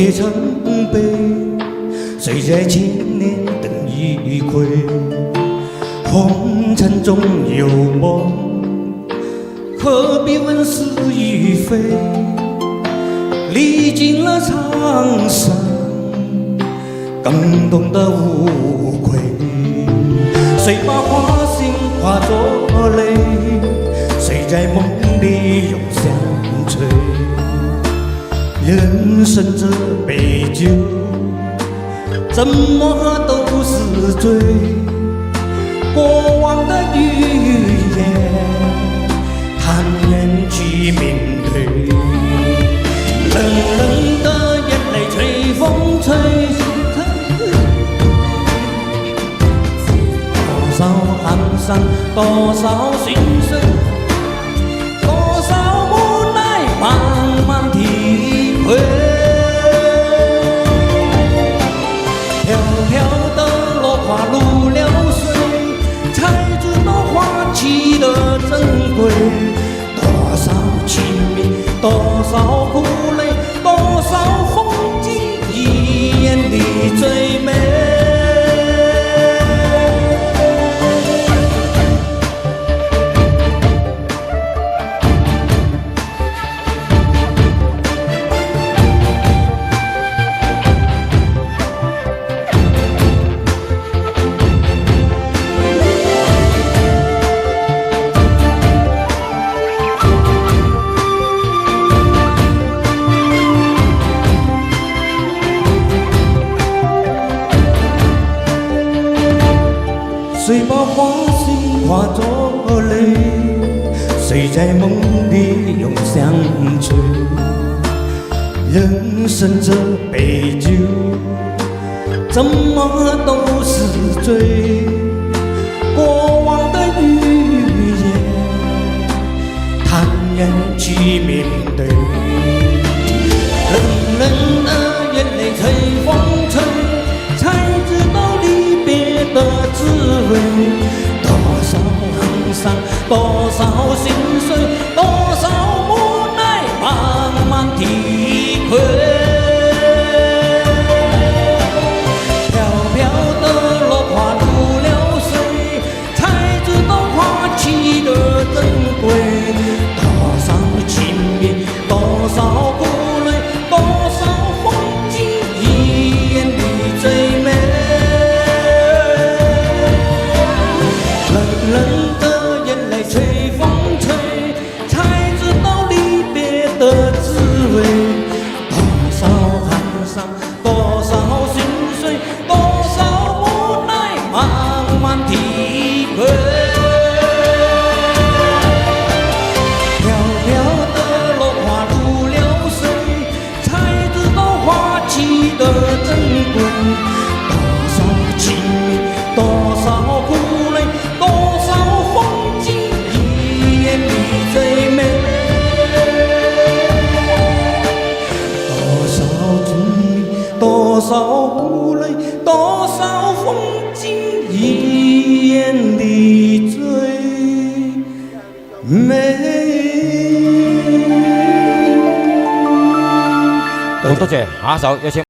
铁成碑，谁在千年等一回？红尘中有梦，何必问是与非？历经了沧桑，更懂得无愧。谁把花心化作泪？谁在梦里永相随？人生这杯酒，怎么喝都是醉。过往的语言，坦然去面对。冷冷的眼泪随风吹，多少寒酸，多少心碎，多少无奈，慢慢体会。飘飘的落花如流水，才知道花期的珍贵。多少情迷，多少苦泪，多少风景，一眼里最美。谁把花心化作泪？谁在梦里永相随？人生这杯酒，怎么喝都是醉。过往的语言，坦然去面对。冷冷的眼泪随风吹，才知道离别的滋味。多少沧桑，多少心碎，多少无奈，慢慢体会。飘飘的落花如流水，才知道花期的珍贵。多少情迷，多少苦泪，多少风景，一眼里最美。冷冷的眼泪随风吹，才知道离别的滋味。多少寒酸，多少心碎，多少无奈，慢慢体会。飘飘的落花如流水，才知道花期的珍贵。多少情迷，多少苦泪，多少风景，一眼里最美。多少情迷，多少苦泪，多少风景，一眼里最美。好多謝，下一首有請。